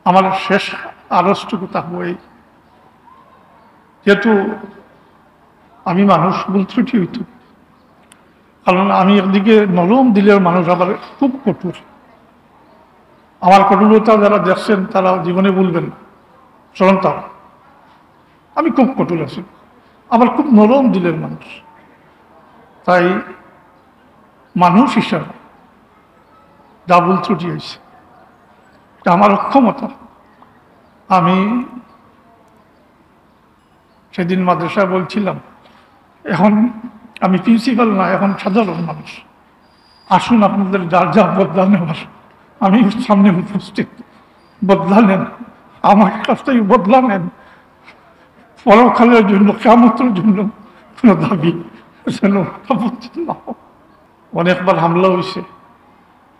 আমার শেষ আরজটুকু থাকবো এই, যেহেতু আমি মানুষ, ভুল ত্রুটি হইত, কারণ আমি একদিকে নরম দিলের মানুষ, আবার খুব কঠোর। আমার কঠোরতা যারা দেখছেন তারা জীবনে বলবেন স্মরণ তার, আমি খুব কঠোর আছি, আবার খুব নরম দিলের মানুষ। তাই মানুষ হিসাবে যা ভুল ত্রুটি হয়েছে, এটা আমার অক্ষমতা। আমি সেদিন মাদ্রাসায় বলছিলাম, এখন আমি প্রিন্সিপাল না, এখন সাধারণ মানুষ। আসুন আপনাদের যার যা বদলা নেওয়ার, আমি সামনে উপস্থিত, বদলা নেন, আমার কাছ থেকে বদলা নেন। পরকালের জন্য, কিয়ামতের জন্য কোনো দাবি যেন না হয়। অনেকবার হামলা হয়েছে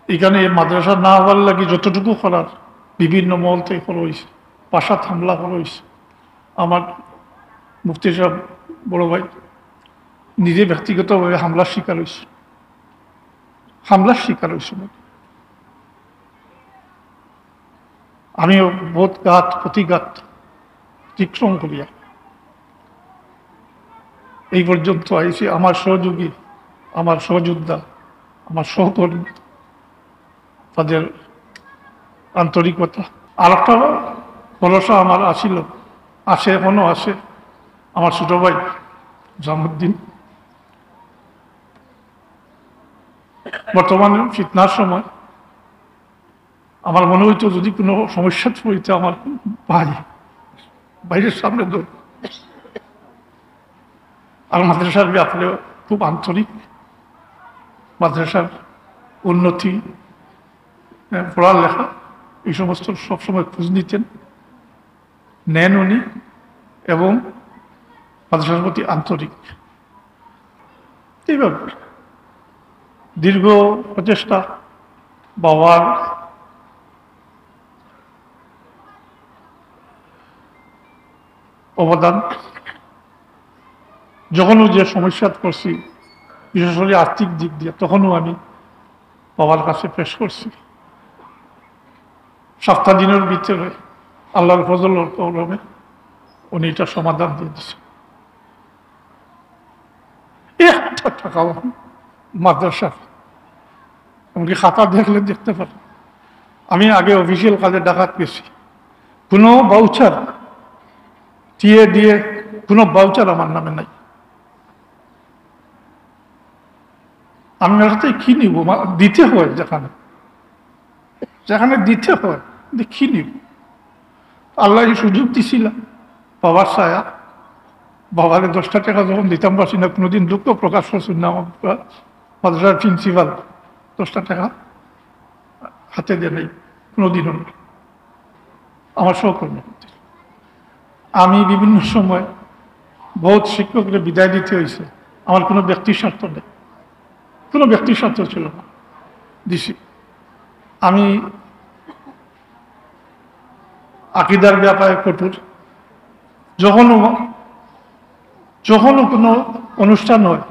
এখানে, মাদ্রাসা না হওয়ার লাগে যতটুকু করার বিভিন্ন মহল থেকে করা হয়েছে, বাসাত হামলা করা হয়েছে। আমার মুফতি সাহেব বড় ভাই নিজে ব্যক্তিগতভাবে হামলার শিকার হয়েছে, হামলার শিকার হয়েছে। আমিও বহুত ঘাত প্রতিঘাত অতিক্রম করিয়া এই পর্যন্ত আইসি। আমার সহযোগী, আমার সহযোদ্ধা, আমার সহকর্মী, তাদের আন্তরিকতা। আর একটা ভরসা আমার আসিল, আছে, এখনো আছে, আমার ছোট ভাই জামুদ্দিন। বর্তমানে ফিতনার সময় আমার মনে হইতো যদি কোনো সমস্যা পড়িতে আমার ভাই বাইরের সামনে দৌড়। আর মাদ্রাসার ব্যাপারে খুব আন্তরিক, মাদ্রাসার উন্নতি, পড়ালেখা, এই সমস্ত সবসময় খোঁজ নিতেন, নেন উনি, এবং মাদ্রাসার প্রতি আন্তরিক। এইভাবে দীর্ঘ প্রচেষ্টা, বাবার অবদান, যখনও যে সমস্যা করছি, বিশেষ করে আর্থিক দিক দিয়ে, তখনও আমি বাবার কাছে পেশ করছি। 7 দিনের ভিতরে আল্লাহর ফজলের কলমে উনি এটা সমাধান দিয়ে দিচ্ছে। একটা টাকাও মাদ্রাসা, এমনকি খাতা দেখলে দেখতে পারেন, আমি আগে অফিসিয়াল কাজে ডাকাত গেছি, কোনো বাউচার দিয়ে কোনো বাউচার আমার নামে নাই। আমি সাথে কি নিব, দিতে হয়, যেখানে যেখানে দিতে হয় কি নিব। আল্লাহ এই সুযোগ দিছিলাম, বাবার ছায়া, বাবারে 10টা টাকা যখন দিতাম পারছি না, কোনোদিন দুঃখ প্রকাশ করছি না। আমার মাদ্রাসার প্রিন্সিপাল 10টা টাকা হাতে দেয় নাই কোনোদিনও না। আমার সহকর্মী, আমি বিভিন্ন সময় বহুত শিক্ষককে বিদায় দিতে হয়েছে, আমার কোনো ব্যক্তির স্বার্থ নেই, কোনো ব্যক্তির স্বার্থ ছিল না, দিছি। আমি আকিদার ব্যাপারে কঠোর। যখনও কোনো অনুষ্ঠান হয়,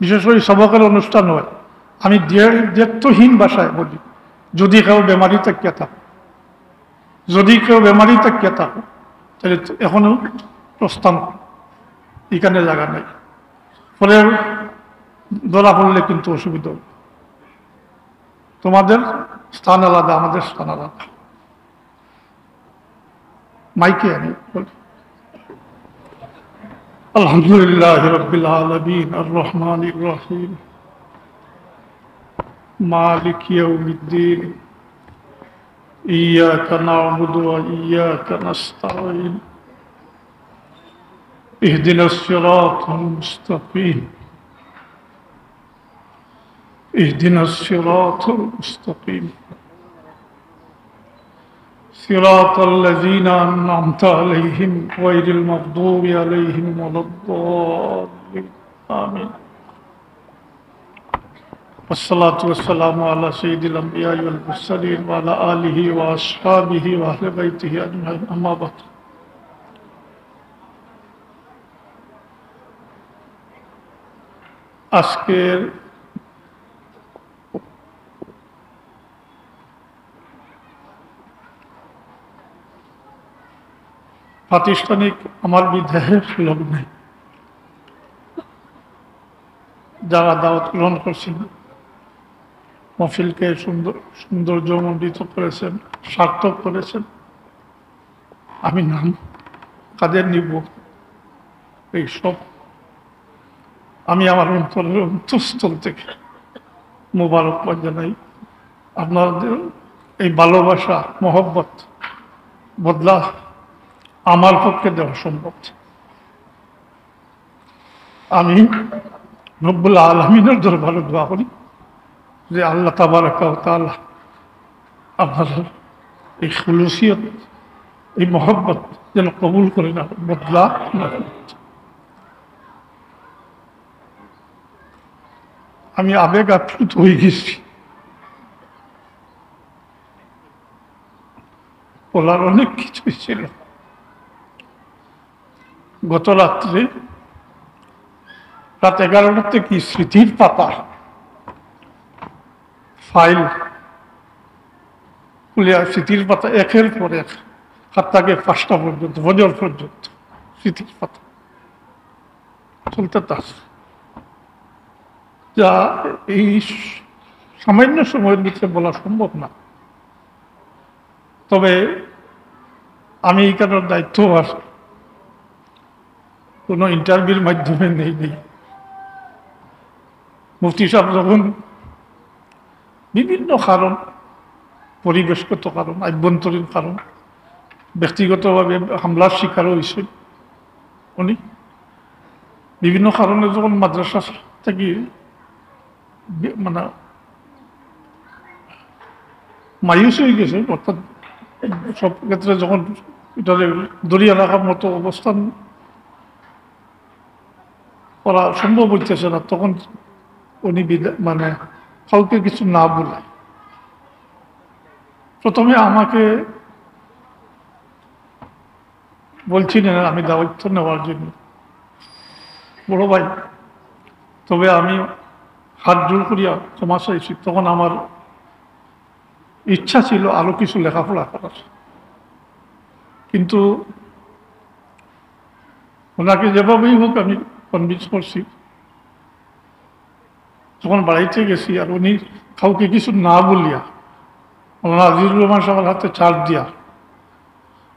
বিশেষ করে সবকের অনুষ্ঠান হয়, আমি দ্ব্যর্থহীন ভাষায় বলি, যদি কেউ বেমারি থাকিয়া থাকো, যদি কেউ বেমারি থাকিয়া থাকো, তাহলে এখনো প্রস্থান, এখানে জায়গা নেই। ফলে ধরা পড়লে কিন্তু অসুবিধা হবে। তোমাদের স্থান আলাদা, আমাদের স্থান আলাদা। মাইকে আমি বলি, আলহামদুলিল্লাহ রাব্বিল আলামিন আর রহমানির রহিম মালিক ইয়াউমিদ্দিন ইয়াকা না'বুদু ওয়া ইয়াকা নাস্তাঈন ইহদিনাস সিরাতাল মুস্তাকিম ইহদিনাস সিরাতাল মুস্তাকিম صراط الذين أنعمت عليهم غير المغضوب عليهم ولا الضالين آمين والصلاة والسلام على سيد الأنبياء والمرسلين وعلى آله وأصحابه وأهل بيته أجمعين أما بعد আজকের প্রাতিষ্ঠানিক আমার বিদেহের লোক নেই। যারা দাওয়াত গ্রহণ করছেন, মহফিলকে সৌন্দর্যমণ্ডিত করেছেন, সার্থক করেছেন, আমি নাম কাদের নিব এইসব আমি আমার অন্তরের অন্তঃস্থল থেকে মোবারকবাদ জানাই। আপনাদের এই ভালোবাসা মহব্বত বদলা আমার পক্ষে দেওয়া সম্ভব। আমি রব্বুল আলামিনের দরবারে দোয়া করি যে আল্লাহ তাবারাকা ওয়া তাআলা আপনার এই খুলুসিয়ত, এই মহব্বত যেন কবুল করে না, বদলা না। আমি আবেগ আপ্লুত হয়ে গেছি, বলার অনেক কিছুই ছিল। গত রাত্রে রাত 11টা থেকে স্মৃতির পাতা ফাইল খুলে, স্মৃতির পাতা একের পর এক 7টা থেকে 5টা পর্যন্ত, বজর পর্যন্ত স্মৃতির পাতা চলতে থাক, যা এই সামান্য সময়ের ভিতরে বলা সম্ভব না। তবে আমি এইখানের দায়িত্ব আর কোনো ইন্টারভিউর মাধ্যমে নেই। মুফতি সাহেব যখন বিভিন্ন কারণ, পরিবেশগত কারণ, আভ্যন্তরীণ কারণ, ব্যক্তিগতভাবে হামলার শিকার হয়েছেন, উনি বিভিন্ন কারণে যখন মাদ্রাসা থেকে মানে মায়ুস হয়ে গেছে, অর্থাৎ সব ক্ষেত্রে যখন এটা দরিয়া রাখার মতো অবস্থান করা সম্ভব হইতেছে না, তখন উনি মানে কাউকে কিছু না বলে প্রথমে আমাকে বলছিলেন আমি দায়িত্ব নেওয়ার জন্য, বড় ভাই, তবে আমি হাত জোর করিয়া ক্ষমা চাইছি। তখন আমার ইচ্ছা ছিল আরো কিছু লেখাপড়া করার, কিন্তু ওনাকে যেভাবেই হোক আমি কনভিন্স করছি। যখন বাড়িতে গেছি আর উনি কাউকে কিছু না বলিয়া ওনার আজিজুর রহমান সাহেবের হাতে চার্জ দিয়া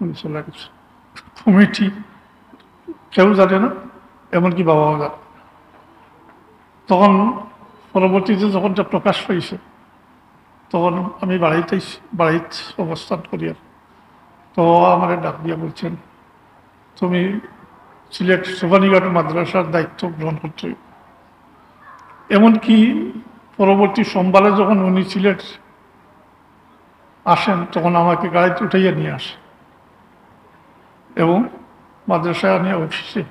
উনি চলে গেছে। কমিটি কেউ জানে না, এমনকি বাবাও জানে। তখন পরবর্তীতে যখন যা প্রকাশ পাইছে, তখন আমি বাড়িতে অবস্থান করি, আর তো আমার ডাক দিয়া বলছেন তুমি সিলেট সোফানীঘাট মাদ্রাসার দায়িত্ব গ্রহণ করছো। এমনকি পরবর্তী সোমবারে যখন উনি সিলেট আসেন, তখন আমাকে গাড়িতে উঠাইয়া নিয়ে আসে এবং মাদ্রাসায় নিয়ে অফিসে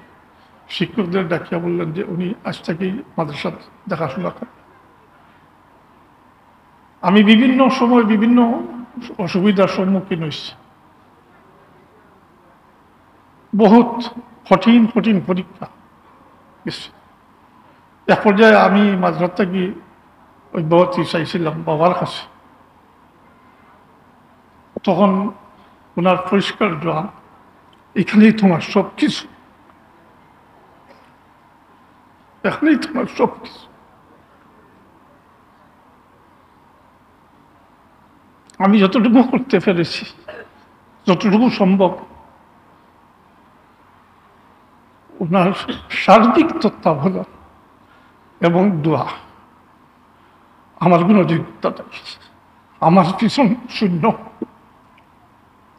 শিক্ষকদের ডাকিয়া বললেন যে উনি আজ থেকেই মাদ্রাসা দেখাশোনা করেন। আমি বিভিন্ন সময় বিভিন্ন অসুবিধার সম্মুখীন হয়েছি, বহুত কঠিন কঠিন পরীক্ষা। এক পর্যায়ে আমি মাঝরাত থেকে অব্যাহতি চাইছিলাম বাবার কাছে, তখন ওনার পরিষ্কার দেওয়া এখানেই তোমার সব কিছু, এখানেই তোমার সব কিছু। আমি যতটুকু করতে পেরেছি, যতটুকু সম্ভব, ওনার সার্বিক তত্ত্বাবধান এবং দোয়া, আমার কোনো যোগ্যতা নেই, আমার পিছন শূন্য,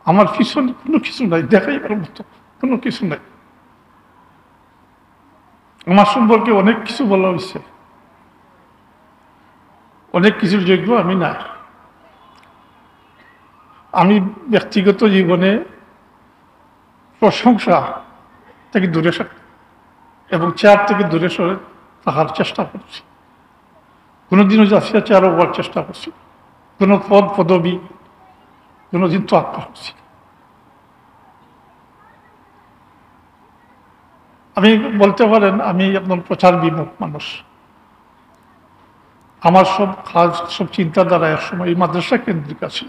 আমার পিছনে কোনো কিছু নাই, দেখাইবার মতো কোনো কিছু নাই। আমার সম্পর্কে অনেক কিছু বলা হয়েছে, অনেক কিছুর যোগ্য আমি নাই। আমি ব্যক্তিগত জীবনে প্রশংসা থেকে দূরে এবং চেয়ার থেকে দূরে সরে থাকার চেষ্টা করছি। কোনোদিনও যাচ্ছি চেয়ারও হওয়ার চেষ্টা করছি, কোনো পদ পদবি কোনোদিন তো আত্মা করছি। আমি বলতে পারেন আমি একদম প্রচার বিমুখ মানুষ। আমার সব কাজ, সব চিন্তাধারা একসময় এই মাদ্রাসা কেন্দ্রিক আছে।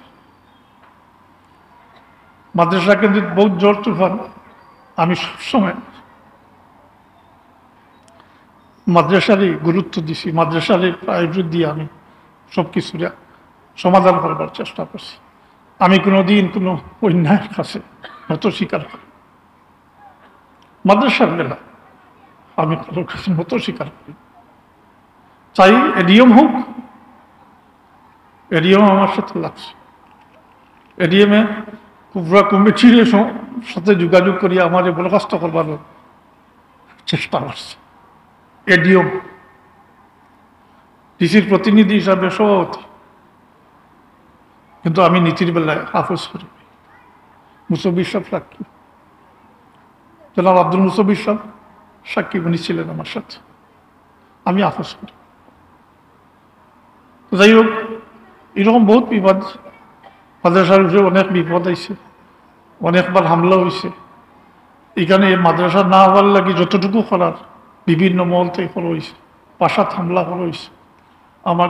মাদ্রাসা কেন্দ্রিক বহুত জোর তুফান আমি সবসময় মাদ্রাসারই গুরুত্ব দিছি, মাদ্রাসারই প্রায়োরিটি দিয়ে আমি সব কিছুর সমাধান করবার চেষ্টা করছি। আমি কোনোদিন কোনো অন্যায়ের কাছে নত স্বীকার করি, মাদ্রাসার বেলা আমি কারোর কাছে নত স্বীকার করি। চাই এডিএম হোক, এডিএম আমার সাথে লাগছে, এডিএমে পুরা কমিটির সাথে যোগাযোগ করি আমার বরখাস্ত করবার চেষ্টা করছে। এডিএম ডিসির প্রতিনিধি হিসাবে সভাপতি, কিন্তু আমি নীতির বেলায় হাফেজ করি। মুসব্বির সাহেব সাক্ষী, জনাব আব্দুল মুসব্বির সাহেব সাক্ষী, উনি ছিলেন আমার সাথে, আমি হাফেজ করি। যাই হোক, এরকম বহুত বিপদ, মাদ্রাসার উপরে অনেক বিপদ আইছে, অনেকবার হামলা হয়েছে। এখানে মাদ্রাসা না হওয়ার লাগে যতটুকু করার বিভিন্ন মহল থেকে করা হয়েছে, বাসাত হামলা করা হয়েছে। আমার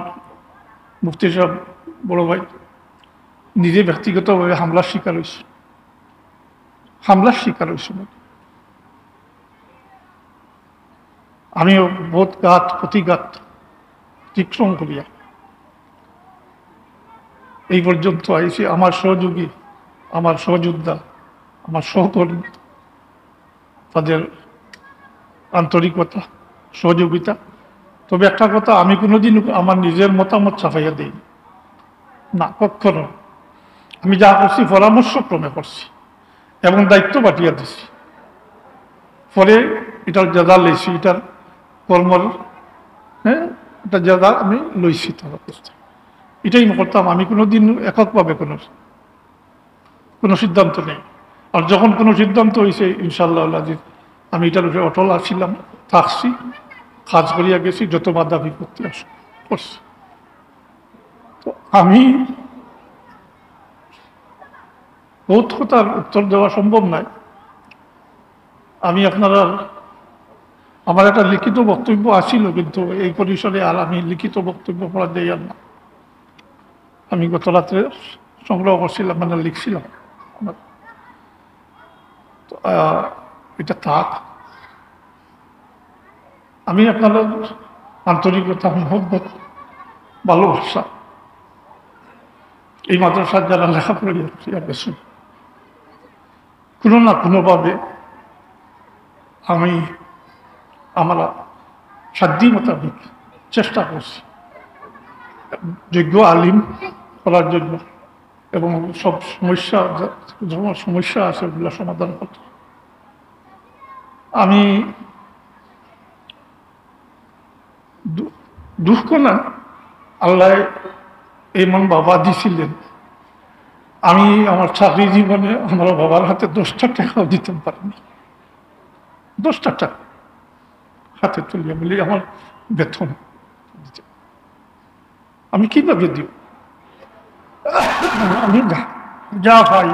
মুফতি সাহেব বড় ভাই নিজে ব্যক্তিগতভাবে হামলার শিকার হয়েছে, হামলার শিকার হয়েছে। আমিও বহুত ঘাত প্রতিঘাত অতিক্রম করিয়া এই পর্যন্ত আইসি। আমার সহযোগী, আমার সহযোদ্ধা, আমার সহকর্মী, তাদের আন্তরিকতা, সহযোগিতা। তবে একটা কথা, আমি কোনোদিন আমার নিজের মতামত ছাপাইয়া দিই না, কখনো। আমি যা করছি পরামর্শক্রমে করছি এবং দায়িত্ব পাঠিয়ে দিছি। পরে এটার জাদা লইছি, এটার কর্মর এটা জাদা আমি লইছি। তার অবস্থা এটাই করতাম। আমি কোনোদিন এককভাবে কোনো সিদ্ধান্ত নেই। আর যখন কোনো সিদ্ধান্ত হয়েছে, ইনশাআল্লাহ আমি এটার উপরে অটল আসছিলাম, থাকছি, কাজ করিয়া গেছি, যত বাধা বিপত্তি করছি। তো আমি বহুত কথার উত্তর দেওয়া সম্ভব নয়। আমি আপনারা, আমার একটা লিখিত বক্তব্য আসছিল, কিন্তু এই পরিসরে আর আমি লিখিত বক্তব্য পড়া দেই আর না। আমি গত রাত্রে সংগ্রহ করছিলাম, মানে লিখছিলাম। এটা থাক। আমি আপনাদের আন্তরিকতা, মহব্বত, ভালোবাসা, এই মাদ্রাসার যারা লেখাপড়া গেছেন, কোনো না কোনোভাবে আমি আমার সাধ্য মোতাবেক চেষ্টা করছি যোগ্য আলিম করার জন্য, এবং সব সমস্যা, যখন সমস্যা আছে ওগুলো সমাধান করতে। আমি দুঃখ না, আল্লাহ এমন বাবা দিছিলেন, আমি আমার চাকরি জীবনে আমার বাবার হাতে 10টা টাকাও দিতে পারিনি। 10টা টাকা হাতে তুলিয়া বলি আমার বেতন, আমি কিভাবে দিব? আমি যা পাই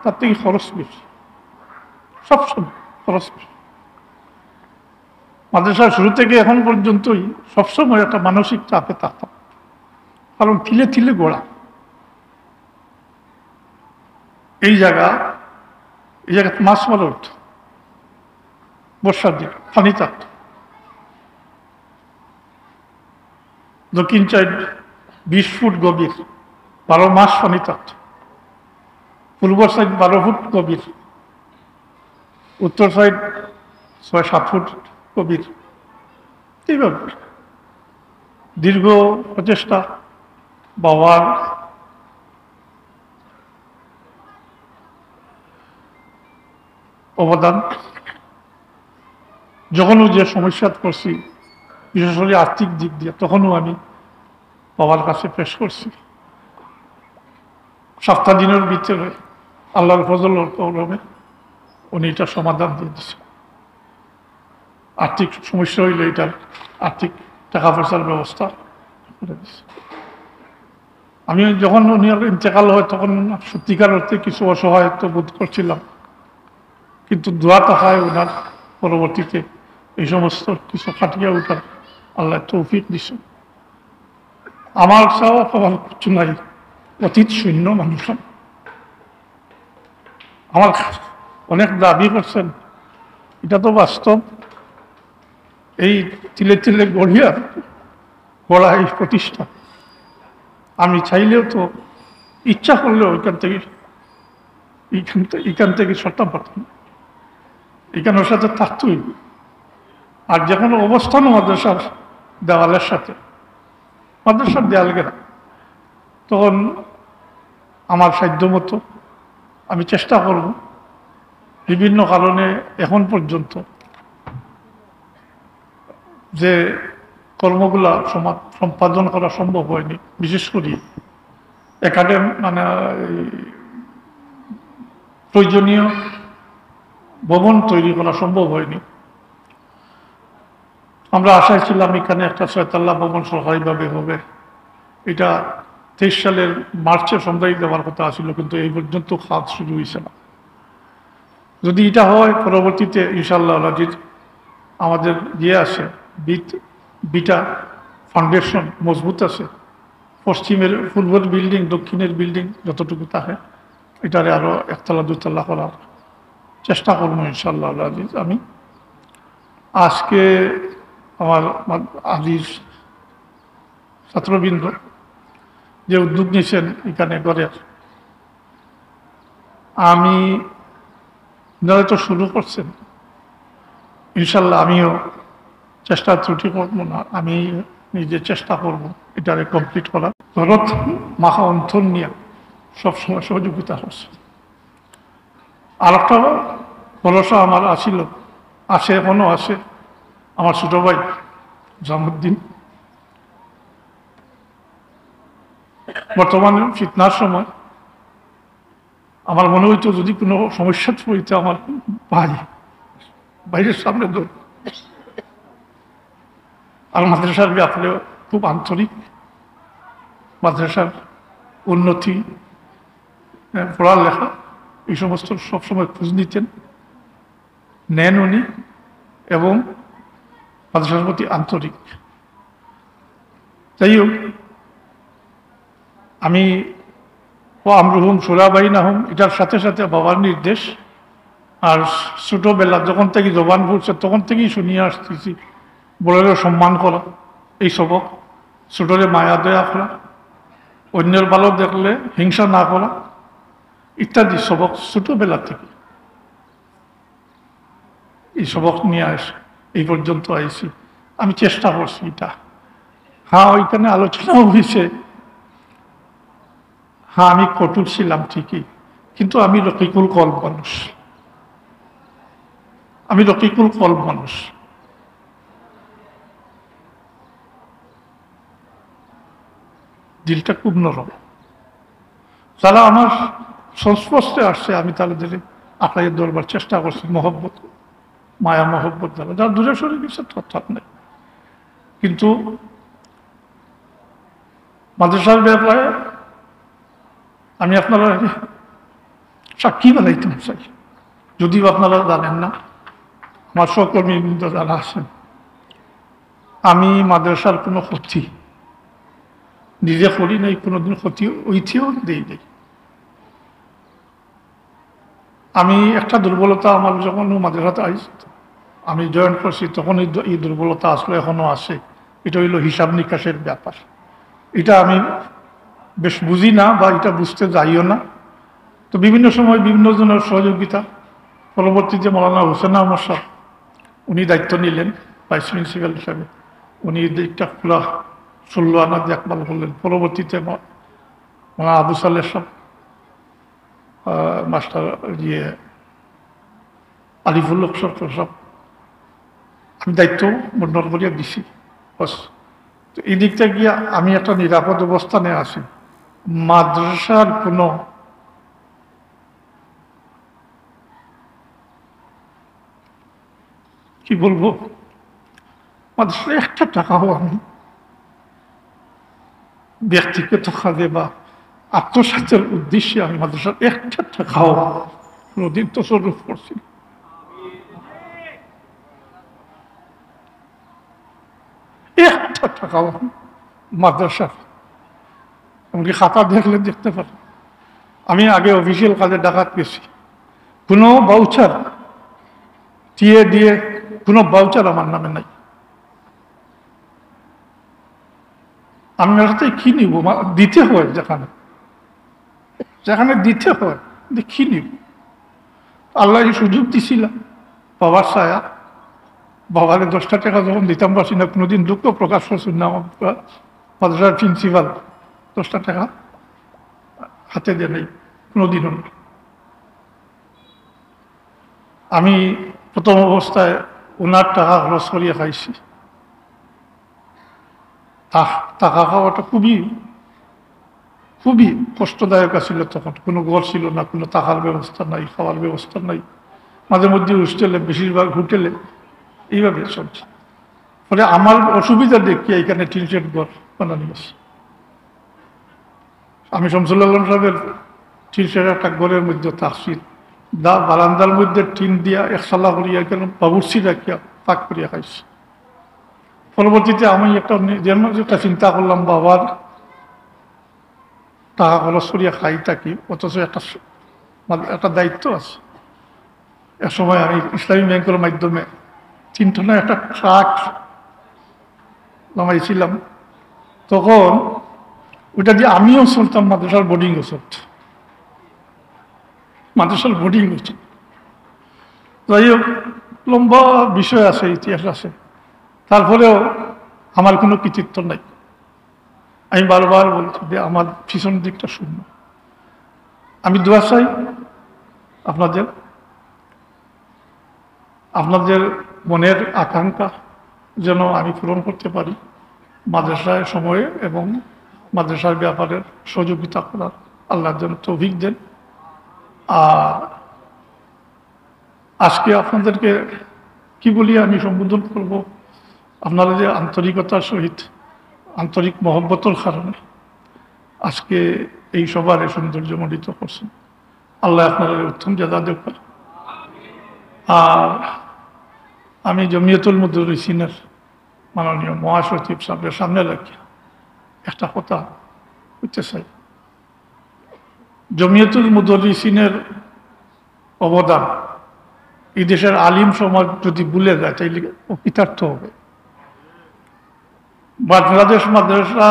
তার থেকে খরচ বেশি, সবসময় খরচ বেশি। মাদ্রাসার শুরু থেকে এখন পর্যন্তই সবসময় একটা মানসিক চাপে থাকতাম, কারণ তিলে তিলে গোড়া। এই জায়গায় মাছ মারা উঠত, বর্ষার দিন পানি থাকত। দক্ষিণ সাইড 20 ফুট গভীর, 12 মাস পানি থাকত। পূর্ব সাইড 12 ফুট গভীর, উত্তর সাইড 6-7 ফুট গভীর। এইভাবে দীর্ঘ প্রচেষ্টা, বাবার অবদান, যখনও যে সমস্যা করছি, বিশেষ করে আর্থিক দিক দিয়ে, তখনও আমি বাবার কাছে পেশ করছি। 7 দিনের ভিতরে আল্লাহর ফজল করমে উনি এটা সমাধান দিয়ে দিচ্ছে। আর্থিক সমস্যা হইলে এটার আর্থিক টাকা পয়সার ব্যবস্থা করে দিচ্ছে। আমি যখন উনি ইন্তেকাল হয়, তখন সত্যিকার অর্থে কিছু অসহায়ত্ব বোধ করছিলাম, কিন্তু দোয়া টাকায় ওনার পরবর্তীতে এই সমস্ত কিছু কাটিয়ে ওঠার আল্লাহ তৌফিক দিচ্ছে। আমার চাওয়া পাওয়ার কিছু নাই, অতীত শূন্য মানুষ। আমার অনেক দাবি করছেন, এটা তো বাস্তব। এই তিলে তিলে গড়া এই প্রতিষ্ঠান, আমি চাইলেও তো, ইচ্ছা করলেও এখান থেকে সরতাম পারতাম, এখানের সাথে থাকতই। আর যে কোনো অবস্থানও মাদ্রাসার দেওয়ালের সাথে, মাদ্রাসার দেয়াল গেরা, তখন আমার সাধ্য মতো আমি চেষ্টা করব। বিভিন্ন কারণে এখন পর্যন্ত যে কর্মগুলা সম্পাদন করা সম্ভব হয়নি, বিশেষ করে মানে প্রয়োজনীয় ভবন তৈরি করা সম্ভব হয়নি। আমরা আশায় ছিলাম এখানে একটা 6 তলা ভবন সরকারিভাবে হবে, এটা 23 সালের মার্চে সন্ধ্যায় দেওয়ার কথা ছিল, কিন্তু এই পর্যন্ত কাজ শুরু হয়েছে না। যদি এটা হয় পরবর্তীতে ইনশাআল্লাহ আজিজ আমাদের আছে বিটা ফাউন্ডেশন মজবুত আছে, পশ্চিমের পূর্বের বিল্ডিং দক্ষিণের বিল্ডিং যতটুকু থাকে এটারে আরো 1 তলা 2 তলা করার চেষ্টা করবো ইনশাআল্লাহ আজিজ। আমি আজকে আমার আজিজ ছাত্রবৃন্দ যে উদ্যোগ নিয়েছেন এখানে ঘরের, আমি যারা তো শুরু করছেন, ইনশাল্লাহ আমিও চেষ্টা ত্রুটি করবো না, আমি নিজে চেষ্টা করব এটারে কমপ্লিট করা। ভরত মাখা অন্থন নিয়ে সবসময় সহযোগিতা করছে। আর একটা ভরসা আমার আছে এখনো আছে, আমার ছোট ভাই জামুদ্দিন। বর্তমানে ফিতনার সময় আমার মনে হইতো যদি কোনো সমস্যা হইতে আমার ভাই বাইরের সামনে দৌড়। আর মাদ্রাসার ব্যাপারে খুব আন্তরিক, মাদ্রাসার উন্নতি, পড়ালেখা এই সমস্ত সবসময় খোঁজ নিতেন, নেন উনি, এবং মাদ্রাসার প্রতি আন্তরিক। যাই হোক, আমি আমরুহুম সুরাবাইনাহুম এটার সাথে সাথে বাবার নির্দেশ, আর ছোটবেলা যখন থেকে জবান পড়ছে তখন থেকেই শুনিয়ে আসতেছি বড়দের সম্মান করা, এই সবক, ছোটরে মায়া দয়া করা, অন্যের ভালো দেখলে হিংসা না করা ইত্যাদি সবক ছোটবেলা থেকে এই সবক নিয়ে এই পর্যন্ত আইছি। আমি চেষ্টা করছি এটা। হ্যাঁ, ওইখানে আলোচনাও হয়েছে, হ্যাঁ আমি কঠোর ছিলাম ঠিকই, কিন্তু আমি রকিকুল কলব মানুষ, আমি রকিকুল কলব মানুষ। দিলটা খুব নরম। যারা আমার সংস্পর্শে আসছে আমি তাদের আপনাদের দরবার চেষ্টা করছি মহব্বত, মায়া মহব্বত দ্বারা। যারা দূরে সরে গেছে তথ্যাৎ নেই। কিন্তু মাদ্রাসার ব্যাপারে আমি আপনারা সাক্ষী বানাইতাম চাই, যদিও আপনারা জানেন না, আমার সহকর্মীবৃন্দ যারা আছেন, আমি মাদ্রাসার কোনো ক্ষতি নিজে করি নাই, কোনোদিন ক্ষতি ঐতিও দিই নাই। আমি একটা দুর্বলতা আমার যখন মাদ্রাসাতে আমি জয়েন করছি তখন এই দুর্বলতা আসলে এখনো আসে, এটা হইল হিসাব নিকাশের ব্যাপার। এটা আমি বেশ বুঝি না বা এটা বুঝতে যাইও না। তো বিভিন্ন সময় বিভিন্ন জনের সহযোগিতা, পরবর্তীতে মৌলানা হোসেন আহমদ সাহেব উনি দায়িত্ব নিলেন ভাইস প্রিন্সিপাল হিসাবে, উনি দিকটা খোলা 16 আনা দেখভাল করলেন। পরবর্তীতে মৌলানা আবু সালেহ সাহেব, মাস্টার আলিফুল হক সরকার সাহেব, আমি দায়িত্ব মন্ডল করিয়া দিছি। বাস, তো এই দিকটা গিয়া আমি একটা নিরাপদ অবস্থানে আছি। মাদ্রাসার কোনো কি বলবো, মাদ্রাসার একটা টাকাও আমি ব্যক্তিগত কাজে বা আত্মসাতের উদ্দেশ্যে আমি মাদ্রাসার একটা টাকাও কোনোদিন তসরুফ করছি না। একটা টাকাও মাদ্রাসার, এমনকি খাতা দেখলে দেখতে পারেন। আমি আগে অফিসিয়াল কাজে ডাকাত গেছি, কোনো বাউচার টিএ দিয়ে কোনো ভাউচার আমার নামে নাই। আমি সাথে কি নিব? দিতে হয় যেখানে যেখানে দিতে হয়, কি নিব? আল্লাহ এই সুযোগ দিছিলাম, বাবার ছায়া। বাবারে 10টা টাকা যখন দিতাম পারছি না, কোনোদিন দুঃখ প্রকাশ করছি না। আমার মাদ্রাসার প্রিন্সিপাল 10টা টাকা হাতে দেয় নাই কোনোদিনও না। আমি প্রথম অবস্থায় ওনার টাকা খরচ করিয়া খাইছি। টাকা খাওয়াটা খুবই খুবই কষ্টদায়ক ছিল। তখন কোনো ঘর ছিল না, কোনো টাকার ব্যবস্থা নাই, খাওয়ার ব্যবস্থা নাই। মাঝে মধ্যে হোস্টেলে, বেশিরভাগ হোটেলে এইভাবে চলছে। ফলে আমার অসুবিধা দেখি এখানে টিনশেড ঘর বানানো আছে। আমি শামসুল আলম সাহেবের টিনশেড একটা ঘরের মধ্যে থাকছি, বারান্দার মধ্যে টিন দিয়া একসালা করিয়া কেন বাবুর্চি রাখিয়া পাক করিয়া খাইছি। পরবর্তীতে আমি একটা চিন্তা করলাম, বাবার টাকা খরচ করিয়া খাই থাকি, অথচ একটা দায়িত্ব আছে। এক সময় আমি ইসলামী ব্যাংকের মাধ্যমে 3 টনের একটা ট্রাক নামাইছিলাম। তখন ওইটা দিয়ে আমিও চলতাম, মাদ্রাসার বোর্ডিংও চলত, মাদ্রাসার বোর্ডিংও চলত। যাই হোক, লম্বা বিষয় আছে, ইতিহাস আছে। তারপরেও আমার কোনো কৃতিত্ব নাই। আমি বারবার বলছি যে আমার পিছন দিকটা শূন্য। আমি দোয়া চাই আপনাদের মনের আকাঙ্ক্ষা যেন আমি পূরণ করতে পারি, মাদ্রাসায় সময়ে এবং মাদ্রাসার ব্যাপারের সহযোগিতা করার আল্লাহ যেন তৌফিক দেন। আর আজকে আপনাদেরকে কি বলি আমি সম্বোধন করব, আপনারা যে আন্তরিকতার সহিত, আন্তরিক মহব্বতের কারণে আজকে এই সবার সৌন্দর্যমণ্ডিত করছেন, আল্লাহ আপনারা উত্তম জাযা দেব। আর আমি জমিয়তুল মুদাররিসিনের মাননীয় মহাসচিব সাহেবের সামনে রাখি একটা কথা বলতে চাই। জমিয়তুল মুদাররিসিনের অবদান এই দেশের আলিম সমাজ যদি ভুলে যায় তাইলে অকৃতার্থ হবে। বাংলাদেশ মাদ্রাসা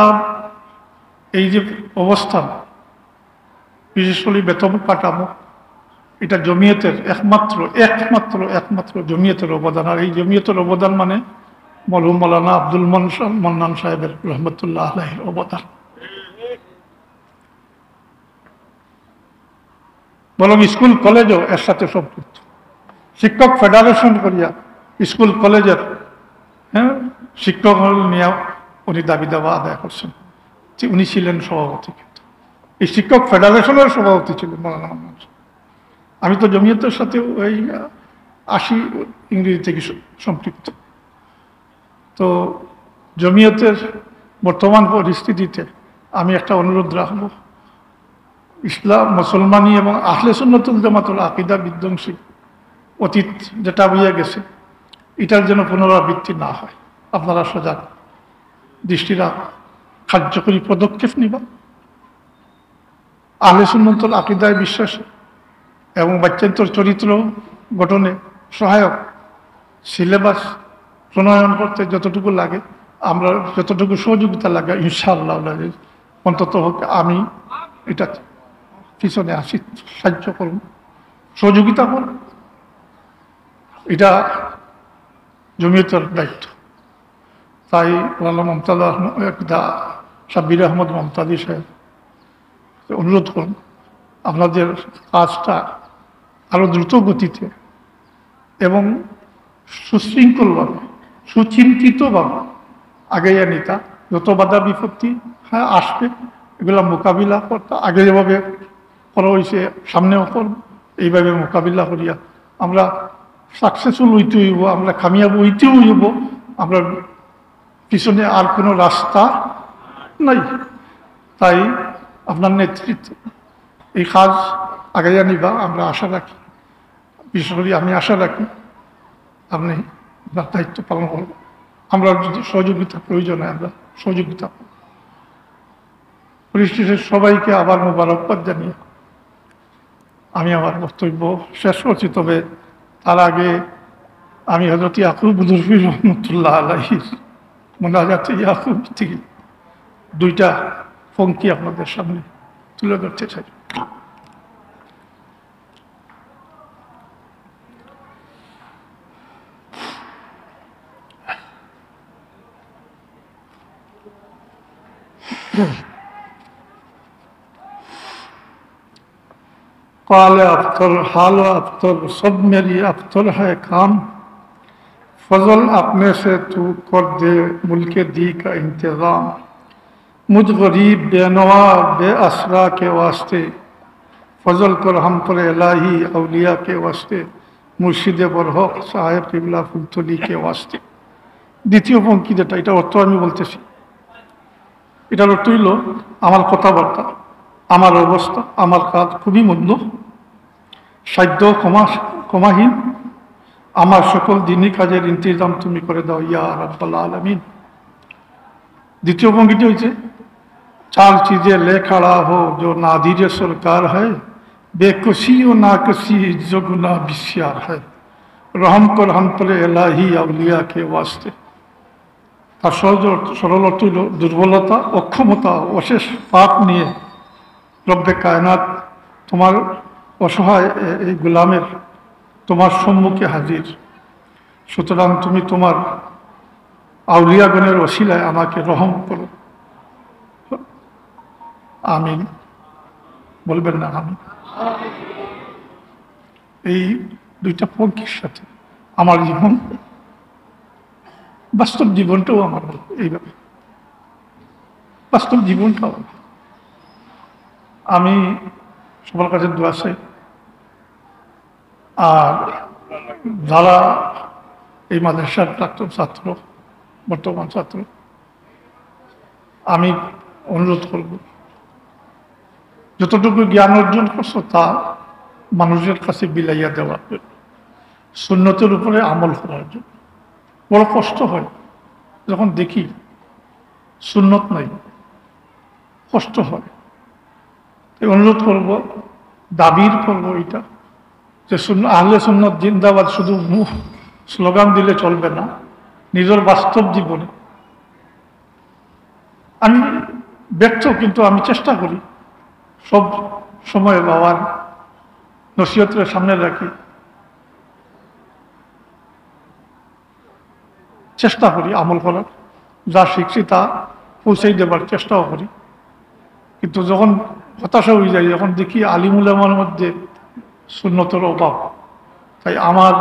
এই যে অবস্থান, বিশেষ করে বেতন কাঠামো, এটা জমিয়তের একমাত্র জমিয়তের অবদান। আর এই জমিয়তের অবদান মানে মরহুম মৌলানা আব্দুল মান্নান সাহেবের রহমতুল্লাহ আলাইহির অবদান। বরং স্কুল কলেজও এর সাথে সম্পৃক্ত। শিক্ষক ফেডারেশন করিয়া স্কুল কলেজের শিক্ষক নিয়ে উনি দাবি দাবা আদায় করছেন। উনি ছিলেন সভাপতি, কিন্তু এই শিক্ষক ফেডারেশনের সভাপতি ছিলেন মৌলানা মান্নান। আমি তো জমিয়তের সাথে ওই 80 ইংরেজি থেকে সম্পৃক্ত। তো জমিয়তের বর্তমান পরিস্থিতিতে আমি একটা অনুরোধ রাখব, ইসলাম, মুসলমানি এবং আহলে সুন্নাতুল জামাতুল আকীদা বিধ্বংসী অতীত যেটা হইয়া গেছে, এটার যেন পুনরাবৃত্তি না হয়। আপনারা সজাগ দৃষ্টিরা কার্যকরী পদক্ষেপ নিবা। আহলে সুন্নাতুল আকীদায় বিশ্বাসী এবং বাচ্চান্তর চরিত্র গঠনে সহায়ক সিলেবাস প্রণয়ন করতে যতটুকু লাগে, আমরা যতটুকু সহযোগিতা লাগে ইনশাআল্লাহ অন্তত হোক আমি এটা পিছনে আসি, সাহায্য করুন, সহযোগিতা করুন। এটা জমিয়তের দায়িত্ব। তাই সাব্বির আহমদ মমতাজি সাহেব অনুরোধ করুন, আপনাদের কাজটা আরো দ্রুত গতিতে এবং সুশৃঙ্খলভাবে, সুচিন্তিতভাবে আগাইয়া নিতা। যত বাধা বিপত্তি আসবে, এগুলো মোকাবিলা করতে আগে যেভাবে করা হয়েছে সামনেও করব, এইভাবে মোকাবিলা করিয়া আমরা সাকসেসফুল হইতে হইব, আমরা কামিয়াব হইতেও হইব। আমরা পিছনে আর কোনো রাস্তা নাই। তাই আপনার নেতৃত্বে এই কাজ আগাইয়া নিবা আমরা আশা রাখি। বিশেষ করে আমি আশা রাখি আপনি আপনার দায়িত্ব পালন করবেন। আমরা যদি সহযোগিতা প্রয়োজন হয় আমরা সহযোগিতা করব। পরিস্থিতির সবাইকে আবার মোবারকবাদ জানিয়ে আমি আমার বক্তব্য শেষ করছি। তবে তার আগে আমি হযরত ইয়াকুব দুরফি রহমতুল্লাহ আলাইহির মোনাজাতে ইয়াকুব থেকে দুইটা পংক্তি আপনাদের সামনে তুলে ধরতে চাই। قال अख्तर हाल अख्तर सब मेरी अख्तर है काम फजल अपने से तू कर दे मुल्के दी का इंतजाम मुझ गरीब बेनवा बेअसरा के वास्ते फजल कर हम पर इलाही अवलिया के वास्ते मुर्शिदे बरहक साहेब किबला ফুলতলি के वास्ते। দ্বিতীয় পংক্তি যেটা, এটা অর্থ আমি বলতেছি। এটার অর্থ হইল আমার কথাবার্তা, আমার অবস্থা, আমার কাজ খুবই মন্দ, সাধ্য ক্ষমাহীন, আমার সকল দিনই কাজের ইন্তজাম তুমি করে দাও ইয়া রাব্বাল আলামিন। দ্বিতীয় পংক্তিটি হয়েছে चार चीजें ले खड़ा हो जो नादिर सरकार है बेकसी व नाकसी जो गुना बिस्यार है रहम कर हम पर इलाही अवलिया के वास्ते। তার সরল অর্থ হইল দুর্বলতা, অক্ষমতা, অশেষ পাপ নিয়ে রব্বে কায়নাত তোমার অসহায় এই গোলামের তোমার সম্মুখে হাজির, সুতরাং তুমি তোমার আউলিয়াগণের ওসিলায় আমাকে রহম করো। আমিন বলবেন না? আমিন। এই দুইটা পংক্তির সাথে আমার জীবন, বাস্তব জীবনটাও আমার এইভাবে, বাস্তব জীবনটাও। আমি সবার কাছে দোয়া চাই, আর যারা এই মাদ্রাসার প্রাক্তন ছাত্র, বর্তমান ছাত্র, আমি অনুরোধ করব যতটুকু জ্ঞান অর্জন করছো তা মানুষের কাছে বিলাইয়া দেওয়ার জন্য, সুন্নতের উপরে আমল করার জন্য। বড় কষ্ট হয় যখন দেখি সুন্নত নাই, কষ্ট হয়। অনুরোধ করব, দাবির করব এটা যে আহলে সুন্নত জিন্দাবাদ শুধু মুখ স্লোগান দিলে চলবে না, নিজের বাস্তব জীবনে। আমি ব্যর্থ, কিন্তু আমি চেষ্টা করি সব সময় বাবার নসিহতের সামনে রাখি, চেষ্টা করি আমল করার, যা শিখছি তা পৌঁছে দেবার চেষ্টাও করি। কিন্তু যখন হতাশা হয়ে যায়, যখন দেখি আলিমুলামার মধ্যে সুন্নতের অভাব, তাই আমার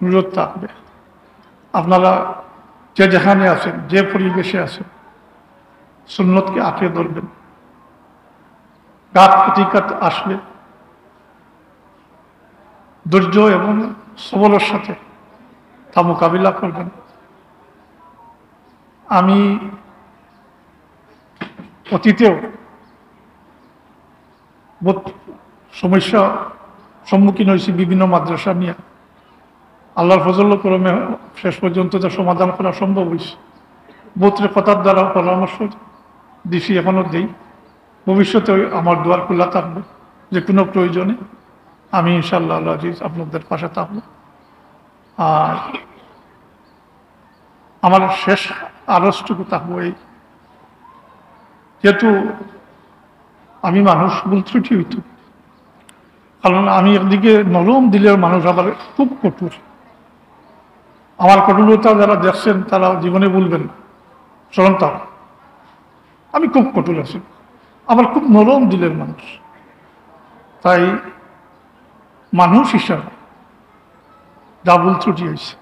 অনুরোধ থাকবে আপনারা যে যেখানে আছেন, যে পরিবেশে আছেন, সুন্নতকে আঁকড়ে ধরবেন। ঘাত প্রতিঘাত আসলে ধৈর্য এবং সবলের সাথে তা মোকাবিলা করবেন। আমি অতীতেও সমস্যা সম্মুখীন হয়েছি বিভিন্ন মাদ্রাসা নিয়ে। আল্লাহর ফজল করমে শেষ পর্যন্ত যা সমাধান করা সম্ভব হয়েছে। বোধের কথার দ্বারা পরামর্শ দিছি, এখনও দেই। ভবিষ্যতে আমার দুয়ার খোলা থাকবে, যে কোনো প্রয়োজনে আমি ইনশাআল্লাহ আল্লাহ আজিজ আপনাদের পাশে থাকবো। আর আমার শেষ আরজটুকু থাকবো এই, যেহেতু আমি মানুষ, ভুল ত্রুটি হইত, কারণ আমি একদিকে নরম দিলের মানুষ, আবার খুব কঠোর। আমার কঠোরতা যারা দেখছেন তারা জীবনে বলবেন না, স্মরণ থাক, আমি খুব কঠোর আছি, আবার খুব নরম দিলের মানুষ। তাই মানুষ হিসাবে যা ভুল ত্রুটি হয়েছে,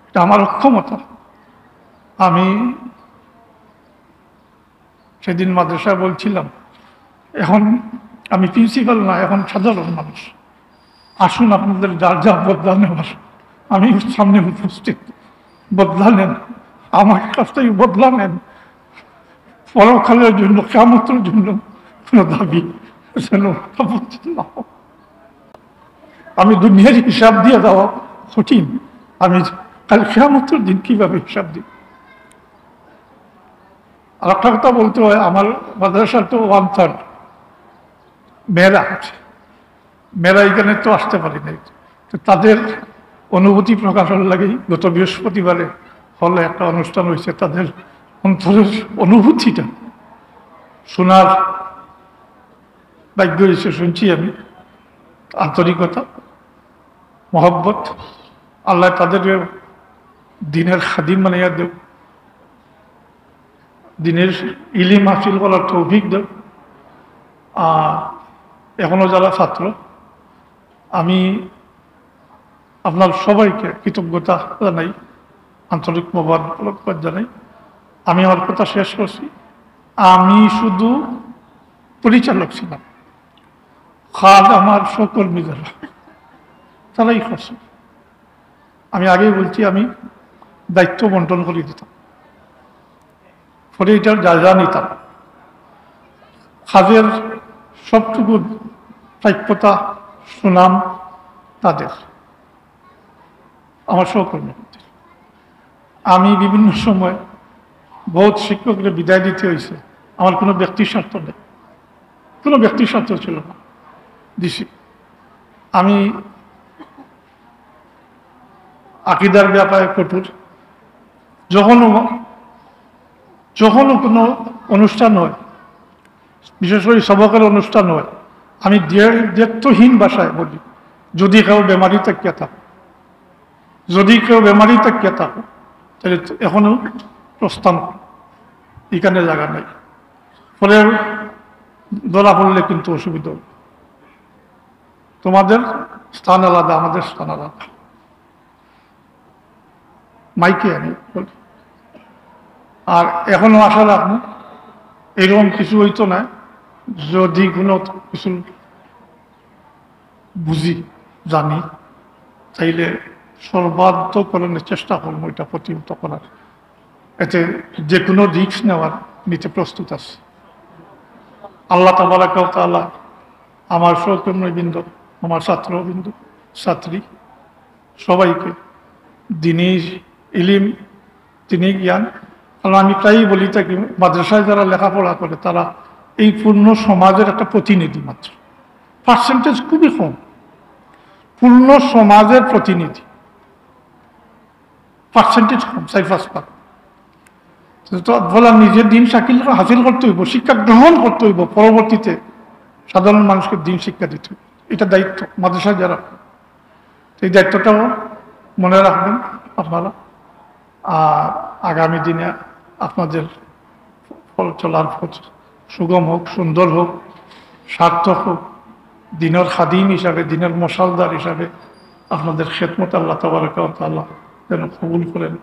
এটা আমার অক্ষমতা। আমি সেদিন মাদ্রাসায় বলছিলাম, এখন আমি প্রিন্সিপাল না, এখন সাধারণ মানুষ। আসুন আপনাদের যার যা বদলা নেওয়ার, আমি সামনে উপস্থিত, বদলা নেন, আমার কাছ থেকে বদলা নেন। পরকালের জন্য, কিয়ামতের জন্য কোনো দাবি যেন না হোক। আমি দুনিয়ার হিসাব দিয়ে দেওয়া কঠিন, আমি কাল কিয়ামতের দিন কিভাবে হিসাব দিই। আর একটা কথা বলতে হয়, আমার মাদ্রাসার তো 1/3 মেয়েরা আছে, মেয়েরা এখানে তো আসতে পারি নাই, তো তাদের অনুভূতি প্রকাশের লাগেই গত বৃহস্পতিবারে হলে একটা অনুষ্ঠান হয়েছে, তাদের অন্তরের অনুভূতিটা শোনার ভাগ্য হয়েছে, শুনছি আমি। আন্তরিকতা, মহব্বত, আল্লাহ তাদের দিনের খাদিম বানাইয়া দেব, দিনের ইলিম হাসিল করার তৌফিক দেব। এখনো যারা ছাত্র, আমি আপনার সবাইকে কৃতজ্ঞতা জানাই, আন্তরিক মোবারকবাদ জানাই। আমি আমার কথা শেষ করছি। আমি শুধু পরিচালক ছিলাম, খাদ আমার সহকর্মী যারা, তারাই করছে। আমি আগেই বলছি, আমি দায়িত্ব বন্টন করে দিতাম, ফলে এটার যা নিতাম। খাদের সবটুকু প্রাপ্যতা, সুনাম তাদের, আমার সহকর্মীদের। আমি বিভিন্ন সময় বহুত শিক্ষককে বিদায় দিতে হয়েছে, আমার কোনো ব্যক্তির স্বার্থ নেই, কোনো ব্যক্তির স্বার্থ ছিল না, দিছি। আমি আকিদার ব্যাপারে কঠোর। যখনও কোনো অনুষ্ঠান হয়, বিশেষ করে সবকের অনুষ্ঠান হয়, আমি দায়িত্বহীন ভাষায় বলি, যদি কেউ বেমারি থাকিয়া থাকো, তাহলে এখনো প্রস্থান, এখানে জায়গা নেই। ফলে ধরা পড়লে কিন্তু অসুবিধা হবে। তোমাদের স্থান আলাদা, আমাদের স্থান আলাদা। মাইকে আমি বলি। আর এখনো আশা রাখবো এরকম কিছু হইতো না, যদি কোনো কিছু বুঝি, জানি, তাইলে সর্বান্তকরণের চেষ্টা করবো এটা প্রতিহত করার। এতে যে কোনো রিস্ক নিতে প্রস্তুত আছে। আল্লাহ তাবারাক ওয়া তাআলা আমার সহকর্মীবৃন্দ, আমার ছাত্রবৃন্দ, ছাত্রী সবাইকে দ্বীনি ইলিম, দ্বীনি জ্ঞান। কারণ আমি প্রায়ই বলি থাকি, মাদ্রাসায় যারা লেখাপড়া করে তারা এই পূর্ণ সমাজের একটা প্রতিনিধি মাত্র, পার্সেন্টেজ খুবই কম, পূর্ণ সমাজের প্রতিনিধি, পার্সেন্টেজ কম, 4-5%। তো বলা, নিজের দিন হাসিল করতে হইব, শিক্ষা গ্রহণ করতে হইব, পরবর্তীতে সাধারণ মানুষকে দিন শিক্ষা দিতে হইব। এটা দায়িত্ব মাদ্রাসায় যারা, এই দায়িত্বটাও মনে রাখবেন আপনারা। আর আগামী দিনে আপনাদের চলার পথ সুগম হোক, সুন্দর হোক, সার্থক হোক। দিনের খাদিম হিসাবে, দিনের মশালদার হিসাবে আপনাদের খেদমত আল্লাহ তাবারাক ওয়া তাআলা যেন কবুল করেন।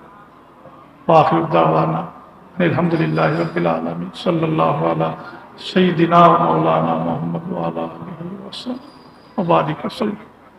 ওয়া আখিরু দাওয়ানা আলহামদুলিল্লাহি রাব্বিল আলামিন। সাল্লাল্লাহু আলা সাইয়্যিদিনা ওয়া মাওলানা মুহাম্মদ ওয়া আলা আলিহি ওয়া সাহবিহি ওয়া বারিক ওয়া সাল্লাম।